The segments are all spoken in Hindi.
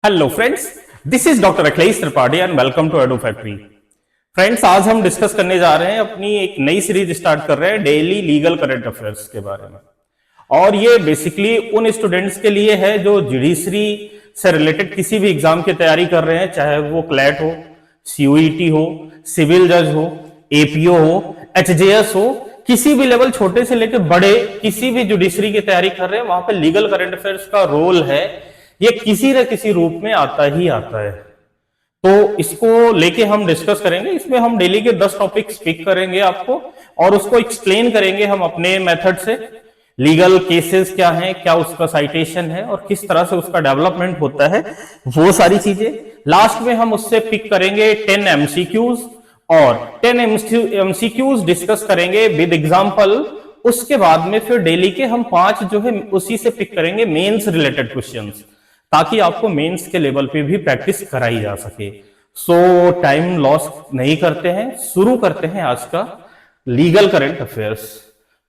Hello friends, this is doctor Akhilesh Tripathi and welcome to Edu Factory. Friends, आज हम डिस्कस करने जा रहे हैं, अपनी एक नई सीरीज स्टार्ट कर रहे हैं डेली लीगल करंट अफेयर्स के बारे में। और ये बेसिकली उन स्टूडेंट्स के लिए है जो जुडिशरी से रिलेटेड किसी भी एग्जाम की तैयारी कर रहे हैं, चाहे वो क्लैट हो, सीयूईटी हो, सिविल जज हो, एपीओ हो, एचजेएस हो, किसी भी लेवल छोटे से लेकर बड़े किसी भी जुडिशरी की तैयारी कर रहे हैं, वहां पे लीगल करंट अफेयर्स का रोल है, ये किसी न किसी रूप में आता ही आता है। तो इसको लेके हम डिस्कस करेंगे। इसमें हम डेली के 10 टॉपिक्स पिक करेंगे आपको और उसको एक्सप्लेन करेंगे हम अपने मेथड से। लीगल केसेस क्या हैं, क्या उसका साइटेशन है और किस तरह से उसका डेवलपमेंट होता है, वो सारी चीजें। लास्ट में हम उससे पिक करेंगे 10 एमसीक्यूज और 10 एमसीक्यूज डिस्कस करेंगे विद एग्जांपल। उसके बाद में फिर डेली के हम 5 जो है उसी से पिक करेंगे मेंस रिलेटेड क्वेश्चंस, ताकि आपको मेंस के लेवल पे भी प्रैक्टिस कराई जा सके। सो टाइम लॉस नहीं करते हैं, शुरू करते हैं आज का लीगल करंट अफेयर्स।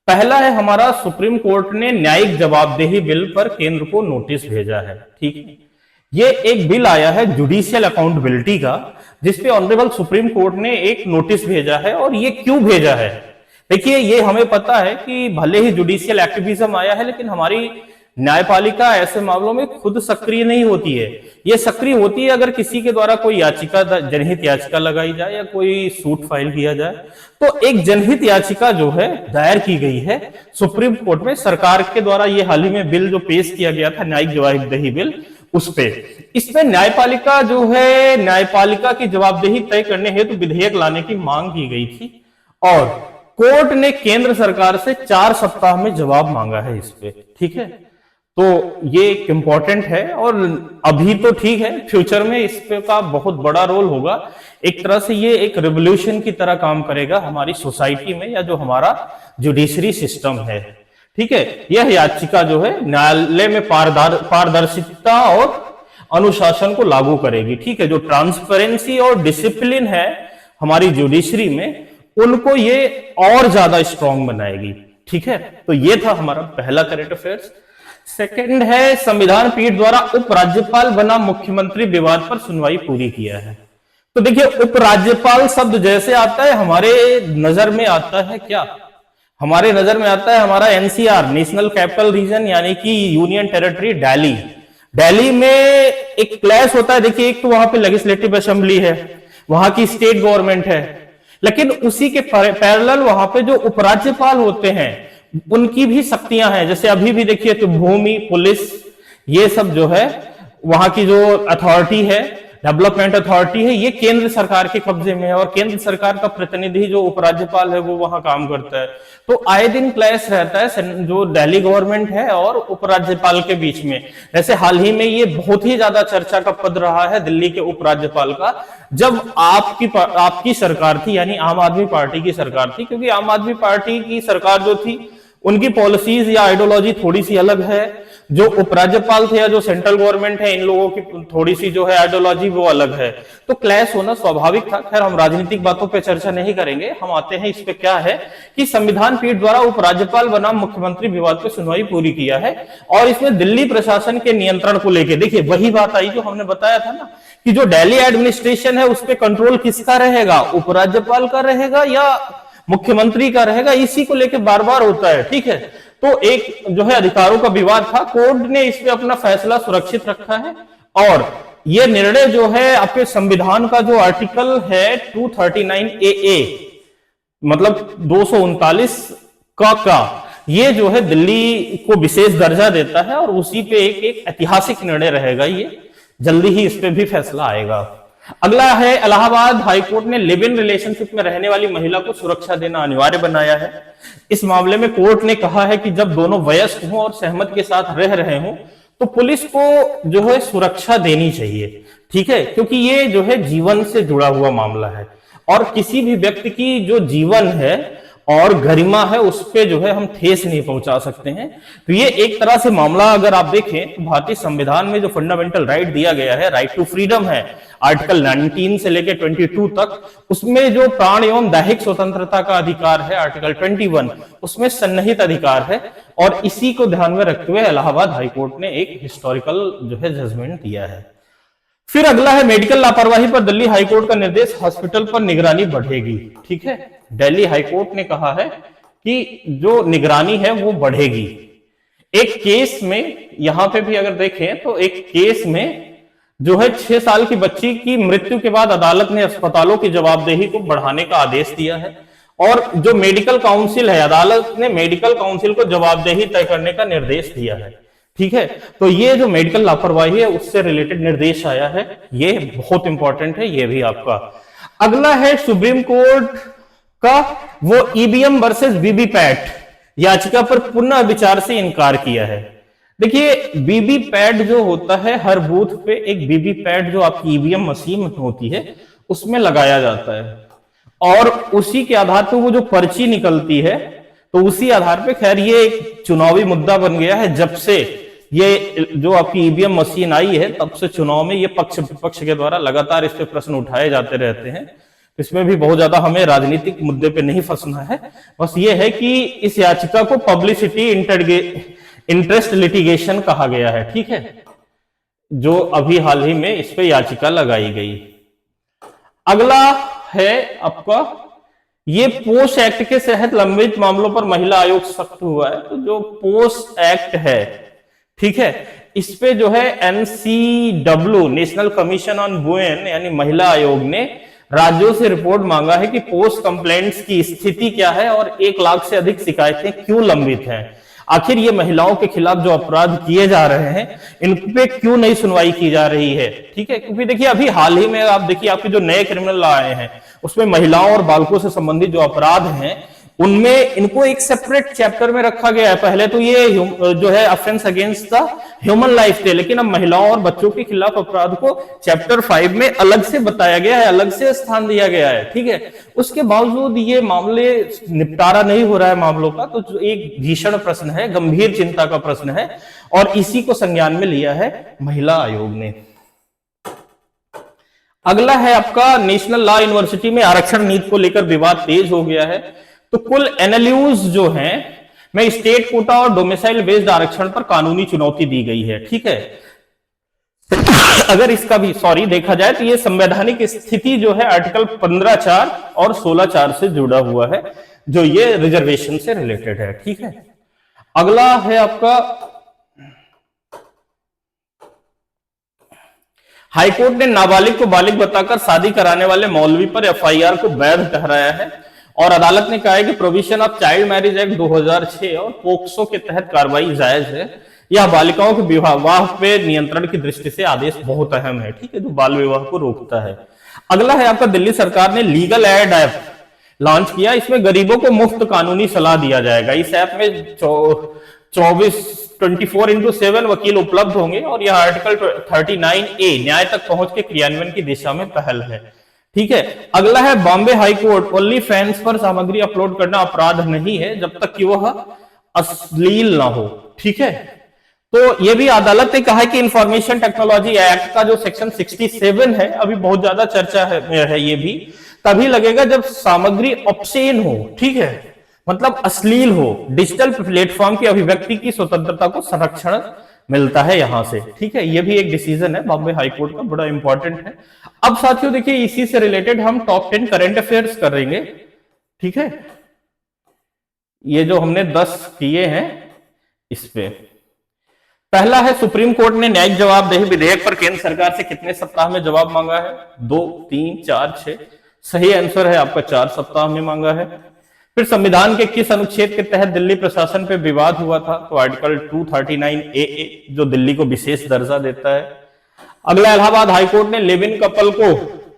पहला है हमारा, सुप्रीम कोर्ट ने न्यायिक जवाबदेही बिल पर केंद्र को नोटिस भेजा है। ठीक है, ये एक बिल आया है जुडिशियल अकाउंटेबिलिटी का, जिसपे ऑनरेबल सुप्रीम कोर्ट ने एक नोटिस भेजा है। और ये क्यों भेजा है? देखिए, ये हमें पता है कि भले ही जुडिशियल एक्टिविज्म आया है, लेकिन हमारी न्यायपालिका ऐसे मामलों में खुद सक्रिय नहीं होती है। ये सक्रिय होती है अगर किसी के द्वारा कोई याचिका, जनहित याचिका लगाई जाए या कोई सूट फाइल किया जाए। तो एक जनहित याचिका जो है दायर की गई है सुप्रीम कोर्ट में सरकार के द्वारा। ये हाल ही में बिल जो पेश किया गया था, न्यायिक जवाबदेही बिल, उस पे इसमें न्यायपालिका जो है, न्यायपालिका की जवाबदेही तय करने हेतु विधेयक लाने की मांग की गई थी और कोर्ट ने केंद्र सरकार से 4 सप्ताह में जवाब मांगा है इस पे। ठीक है, तो ये एक इंपॉर्टेंट है और अभी तो ठीक है, फ्यूचर में इस पे का बहुत बड़ा रोल होगा। एक तरह से ये एक रिवोल्यूशन की तरह काम करेगा हमारी सोसाइटी में, या जो हमारा जुडिशरी सिस्टम है। ठीक है, यह याचिका जो है न्यायालय में पारदर्शिता और अनुशासन को लागू करेगी। ठीक है, जो ट्रांसपेरेंसी और डिसिप्लिन है हमारी जुडिशरी में, उनको ये और ज्यादा स्ट्रांग बनाएगी। ठीक है, तो ये था हमारा पहला करंट अफेयर्स। सेकंड है, संविधान पीठ द्वारा उपराज्यपाल बना मुख्यमंत्री विवाद पर सुनवाई पूरी किया है। तो देखिए, उपराज्यपाल शब्द जैसे आता है हमारे नजर में आता है क्या? हमारे नजर में आता है हमारा एनसीआर, नेशनल कैपिटल रीजन, यानी कि यूनियन टेरिटरी दिल्ली। दिल्ली में एक क्लैश होता है। देखिए, एक तो वहां पे लेजिस्लेटिव असेंबली है, वहां की स्टेट गवर्नमेंट है, लेकिन उसी के पैरेलल वहां पे जो उपराज्यपाल होते हैं उनकी भी शक्तियां हैं। जैसे अभी भी देखिए तो भूमि, पुलिस, ये सब जो है वहां की जो अथॉरिटी है, डेवलपमेंट अथॉरिटी है, ये केंद्र सरकार के कब्जे में है और केंद्र सरकार का प्रतिनिधि जो उपराज्यपाल है वो वहां काम करता है। तो आए दिन क्लैश रहता है जो दिल्ली गवर्नमेंट है और उपराज्यपाल के बीच में। जैसे हाल ही में ये बहुत ही ज्यादा चर्चा का पद रहा है दिल्ली के उपराज्यपाल का, जब आपकी सरकार थी, यानी आम आदमी पार्टी की सरकार थी। क्योंकि आम आदमी पार्टी की सरकार जो थी, उनकी पॉलिसीज या आइडियोलॉजी थोड़ी सी अलग है। जो उपराज्यपाल थे या जो सेंट्रल गवर्नमेंट है, इन लोगों की थोड़ी सी जो है आइडियोलॉजी वो अलग है। तो क्लैश होना स्वाभाविक था। खैर, हम राजनीतिक बातों पे चर्चा नहीं करेंगे, हम आते हैं इस पे। क्या है कि संविधान पीठ द्वारा उपराज्यपाल बनाम मुख्यमंत्री विवाद पे सुनवाई पूरी किया है और इसमें दिल्ली प्रशासन के नियंत्रण को लेकर, देखिए वही बात आई जो हमने बताया था ना, कि जो दिल्ली एडमिनिस्ट्रेशन है उस पर कंट्रोल किसका रहेगा, उपराज्यपाल का रहेगा या मुख्यमंत्री का रहेगा, इसी को लेकर बार बार होता है। ठीक है, तो एक जो है अधिकारों का विवाद था, कोर्ट ने इसमें अपना फैसला सुरक्षित रखा है और यह निर्णय जो है आपके संविधान का जो आर्टिकल है 239AA, मतलब 239 का ये जो है दिल्ली को विशेष दर्जा देता है और उसी पे एक ऐतिहासिक निर्णय रहेगा। ये जल्दी ही इस पे भी फैसला आएगा। अगला है, इलाहाबाद हाईकोर्ट ने लिव इन रिलेशनशिप में रहने वाली महिला को सुरक्षा देना अनिवार्य बनाया है। इस मामले में कोर्ट ने कहा है कि जब दोनों वयस्क हों और सहमत के साथ रह रहे हों तो पुलिस को जो है सुरक्षा देनी चाहिए। ठीक है, क्योंकि ये जो है जीवन से जुड़ा हुआ मामला है और किसी भी व्यक्ति की जो जीवन है और गरिमा है उस पे जो है हम ठेस नहीं पहुंचा सकते हैं। तो ये एक तरह से मामला अगर आप देखें तो भारतीय संविधान में जो फंडामेंटल राइट दिया गया है, राइट टू फ्रीडम है, आर्टिकल 19 से लेकर 22 तक, उसमें जो प्राण एवं दैहिक स्वतंत्रता का अधिकार है आर्टिकल 21, उसमें सन्निहित अधिकार है और इसी को ध्यान में रखते हुए इलाहाबाद हाईकोर्ट ने एक हिस्टोरिकल जो है जजमेंट दिया है। फिर अगला है मेडिकल लापरवाही पर दिल्ली हाईकोर्ट का निर्देश, हॉस्पिटल पर निगरानी बढ़ेगी। ठीक है, दिल्ली हाईकोर्ट ने कहा है कि जो निगरानी है वो बढ़ेगी। एक केस में, यहां पे भी अगर देखें तो एक केस में जो है 6 साल की बच्ची की मृत्यु के बाद अदालत ने अस्पतालों की जवाबदेही को बढ़ाने का आदेश दिया है, और जो मेडिकल काउंसिल है, अदालत ने मेडिकल काउंसिल को जवाबदेही तय करने का निर्देश दिया है। ठीक है, तो ये जो मेडिकल लापरवाही है उससे रिलेटेड निर्देश आया है, ये बहुत इंपॉर्टेंट है, ये भी आपका। अगला है सुप्रीम कोर्ट का वो ईवीएम वर्सेस वीवीपैट याचिका पर पुनः विचार से इनकार किया है। देखिए, वीवीपैट जो होता है, हर बूथ पे एक वीवीपैट जो आपकी ईवीएम मशीन होती है उसमें लगाया जाता है, और उसी के आधार पर वो जो पर्ची निकलती है, तो उसी आधार पे, खैर ये एक चुनावी मुद्दा बन गया है। जब से ये जो आपकी ईवीएम मशीन आई है तब से चुनाव में ये पक्ष विपक्ष के द्वारा लगातार इस पे प्रश्न उठाए जाते रहते हैं। इसमें भी बहुत ज्यादा हमें राजनीतिक मुद्दे पे नहीं फंसना है, बस ये है कि इस याचिका को पब्लिसिटी इंटरेस्ट लिटिगेशन कहा गया है। ठीक है, जो अभी हाल ही में इस पे याचिका लगाई गई। अगला है आपका, ये पोस्ट एक्ट के तहत लंबित मामलों पर महिला आयोग सख्त हुआ है। तो जो पोस्ट एक्ट है, ठीक है, इस पे जो है NCW, national commission on women, यानी महिला आयोग ने राज्यों से रिपोर्ट मांगा है कि पोस्ट कंप्लेंट्स की स्थिति क्या है और 1 लाख से अधिक शिकायतें क्यों लंबित हैं। आखिर ये महिलाओं के खिलाफ जो अपराध किए जा रहे हैं इन पे क्यों नहीं सुनवाई की जा रही है। ठीक है, क्योंकि देखिए अभी हाल ही में आप देखिए आपके जो नए क्रिमिनल लॉ आए हैं उसमें महिलाओं और बालकों से संबंधित जो अपराध हैं उनमें इनको एक सेपरेट चैप्टर में रखा गया है। पहले तो ये जो है offence against the human life थे, लेकिन अब महिलाओं और बच्चों के खिलाफ अपराध को चैप्टर 5 में अलग से बताया गया है, अलग से स्थान दिया गया है। ठीक है, उसके बावजूद ये मामले निपटारा नहीं हो रहा है मामलों का, तो जो एक भीषण प्रश्न है, गंभीर चिंता का प्रश्न है, और इसी को संज्ञान में लिया है महिला आयोग ने। अगला है आपका, नेशनल लॉ यूनिवर्सिटी में आरक्षण नीति को लेकर विवाद तेज हो गया है। तो कुल NLUs जो हैं में स्टेट कोटा और डोमिसाइल बेस्ड आरक्षण पर कानूनी चुनौती दी गई है। ठीक है, अगर इसका भी देखा जाए तो ये संवैधानिक स्थिति जो है आर्टिकल 15(4) और 16(4) से जुड़ा हुआ है, जो ये रिजर्वेशन से रिलेटेड है। ठीक है, अगला है आपका, हाईकोर्ट ने नाबालिग को बालिग बताकर शादी कराने वाले मौलवी पर FIR को वैध ठहराया है, और अदालत ने कहा है कि provision of child marriage act 2006 और पोक्सो के तहत कार्रवाई जायज है। यह बालिकाओं के विवाह पे नियंत्रण की दृष्टि से आदेश बहुत अहम है। ठीक है, जो बाल विवाह को रोकता है। अगला है आपका, दिल्ली सरकार ने लीगल एड ऐप लॉन्च किया। इसमें गरीबों को मुफ्त कानूनी सलाह दिया जाएगा। इस ऐप में 24/7 वकील उपलब्ध होंगे, और यह आर्टिकल 39A न्याय तक पहुंच के क्रियान्वयन की दिशा में पहल है। ठीक है, अगला है बॉम्बे हाईकोर्ट, ओनली फैंस पर सामग्री अपलोड करना अपराध नहीं है जब तक कि वह अश्लील ना हो। ठीक है, तो यह भी अदालत ने कहा है कि इंफॉर्मेशन टेक्नोलॉजी एक्ट का जो सेक्शन 67 है, अभी बहुत ज्यादा चर्चा है ये भी तभी लगेगा जब सामग्री ऑब्सेन हो। ठीक है, मतलब अश्लील हो। डिजिटल प्लेटफॉर्म की अभिव्यक्ति की स्वतंत्रता को संरक्षण मिलता है यहां से। ठीक है, ये भी एक डिसीजन है बॉम्बे हाईकोर्ट का, बड़ा इंपॉर्टेंट है। अब साथियों देखिए, इसी से रिलेटेड हम टॉप 10 करंट अफेयर्स करेंगे। ठीक है, ये जो हमने 10 किए हैं इस पे पहला है, सुप्रीम कोर्ट ने न्यायिक जवाबदेही विधेयक पर केंद्र सरकार से कितने सप्ताह में जवाब मांगा है? 2, 3, 4, 6। सही आंसर है आपका 4 सप्ताह में मांगा है। फिर संविधान के किस अनुच्छेद के तहत दिल्ली प्रशासन पे विवाद हुआ था? तो आर्टिकल 239AA जो दिल्ली को विशेष दर्जा देता है। अगला, इलाहाबाद हाईकोर्ट ने लिव इन कपल को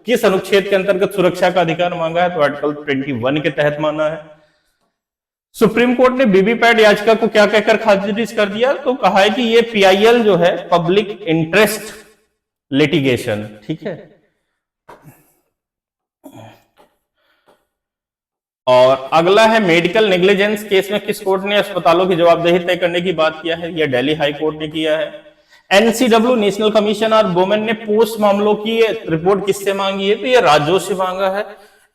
किस अनुच्छेद के अंतर्गत सुरक्षा का अधिकार मांगा है? तो आर्टिकल 21 के तहत माना है। सुप्रीम कोर्ट ने वीवीपैट याचिका को क्या कहकर खारिज कर दिया? तो कहा है कि ये PIL जो है पब्लिक इंटरेस्ट लिटिगेशन। ठीक है, और अगला है, मेडिकल नेग्लिजेंस केस में किस कोर्ट ने अस्पतालों की जवाबदेही तय करने की बात किया है? यह दिल्ली हाई कोर्ट ने किया है। NCW नेशनल कमीशन और वुमेन ने पोस्ट मामलों की रिपोर्ट किससे मांगी है? तो ये राज्यों से मांगा है।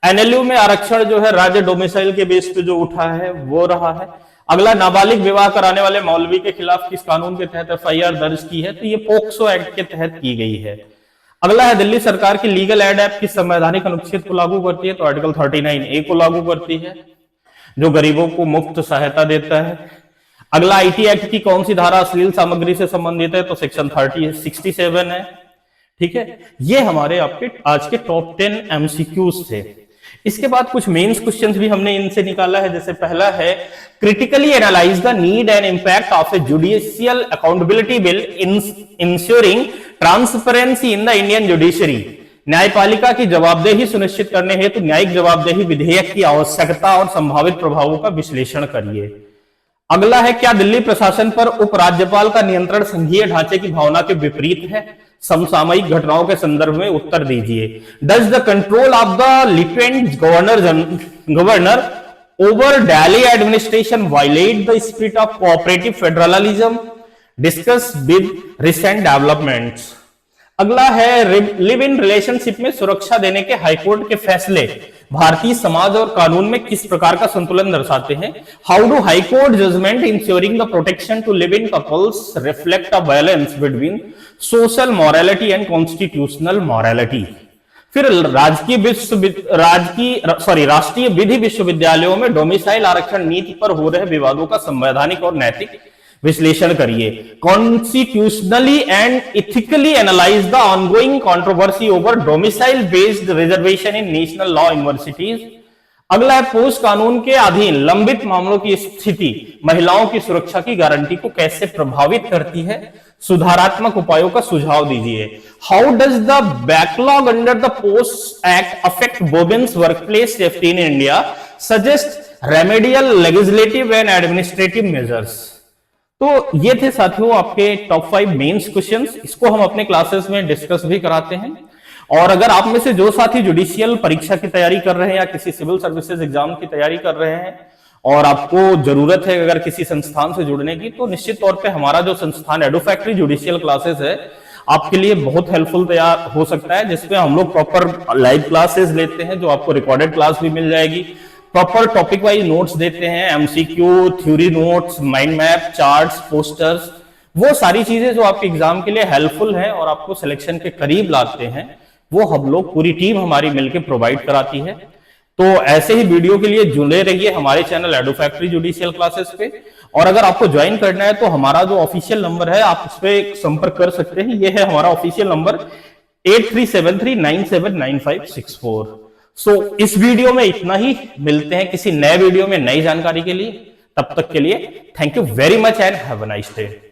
NLU में आरक्षण जो है राज्य डोमिसाइल के बेस पे जो उठा है वो रहा है। अगला, नाबालिग विवाह कराने वाले मौलवी के खिलाफ किस कानून के तहत FIR दर्ज की है? तो ये पोक्सो एक्ट के तहत की गई है। अगला है दिल्ली सरकार की लीगल एड एक्ट किस संवैधानिक अनुच्छेद को लागू करती है? तो आर्टिकल 39A को लागू करती है, जो गरीबों को मुफ्त सहायता देता है। अगला आईटी एक्ट की कौन सी धारा अश्लील सामग्री से संबंधित है? तो सेक्शन 67 है। ठीक है, ये हमारे आपके आज के टॉप 10 एमसीक्यूज थे। इसके बाद कुछ मेंस क्वेश्चंस भी हमने इनसे निकाला है। जैसे पहला है, critically analyse the need and impact of a judicial accountability bill ensuring transparency in the Indian judiciary. न्यायपालिका की जवाबदेही सुनिश्चित करने हेतु न्यायिक जवाबदेही विधेयक की आवश्यकता और संभावित प्रभावों का विश्लेषण करिए। अगला है, क्या दिल्ली प्रशासन पर उपराज्यपाल का नियंत्रण संघीय ढांचे की भावना के विपरीत है? समसामयिक घटनाओं के संदर्भ में उत्तर दीजिए। Does the control of the lieutenant governor over Delhi administration violate the spirit of cooperative federalism? Discuss with recent developments. अगला है, लिव इन रिलेशनशिप में सुरक्षा देने के हाईकोर्ट के फैसले भारतीय समाज और कानून में किस प्रकार का संतुलन दर्शाते हैं? How do high court judgment ensuring the protection to live in couples reflect a balance between social morality and constitutional morality? फिर राष्ट्रीय विधि विश्वविद्यालयों में डोमिसाइल आरक्षण नीति पर हो रहे विवादों का संवैधानिक और नैतिक विश्लेषण करिए। Constitutionally and ethically analyse the ongoing controversy over domicile based reservation in national law universities. अगला है, पोस्ट कानून के अधीन लंबित मामलों की स्थिति महिलाओं की सुरक्षा की गारंटी को कैसे प्रभावित करती है? सुधारात्मक उपायों का सुझाव दीजिए। How does the backlog under the post act affect women's workplace safety in India? Suggest remedial legislative and administrative measures. तो ये थे साथियों आपके टॉप 5 मेंस क्वेश्चंस। इसको हम अपने क्लासेस में डिस्कस भी कराते हैं। और अगर आप में से जो साथी जुडिशियल परीक्षा की तैयारी कर रहे हैं या किसी सिविल सर्विसेज एग्जाम की तैयारी कर रहे हैं और आपको जरूरत है अगर किसी संस्थान से जुड़ने की, तो निश्चित तौर पे हमारा जो संस्थान एडुफैक्ट्री जुडिशियल क्लासेस है आपके लिए बहुत हेल्पफुल तैयार हो सकता है, जिसमें हम लोग प्रॉपर लाइव क्लासेस लेते हैं, जो आपको रिकॉर्डेड क्लास भी मिल जाएगी। प्रॉपर टॉपिक वाइज नोट्स देते हैं, MCQ, theory notes, mind map, charts, posters, वो सारी चीजें जो आपके एग्जाम के लिए हेल्पफुल हैं और आपको सिलेक्शन के करीब लाते हैं, वो हम लोग पूरी टीम हमारी मिलकर प्रोवाइड कराती है। तो ऐसे ही वीडियो के लिए जुड़े रहिए हमारे चैनल एडुफैक्ट्री जुडिशियल क्लासेस पे। और अगर आपको ज्वाइन करना है तो हमारा जो ऑफिशियल नंबर है आप उस पर संपर्क कर सकते हैं। ये है हमारा ऑफिशियल नंबर 8373979564। सो इस वीडियो में इतना ही, मिलते हैं किसी नए वीडियो में नई जानकारी के लिए। तब तक के लिए thank you very much and have a nice day.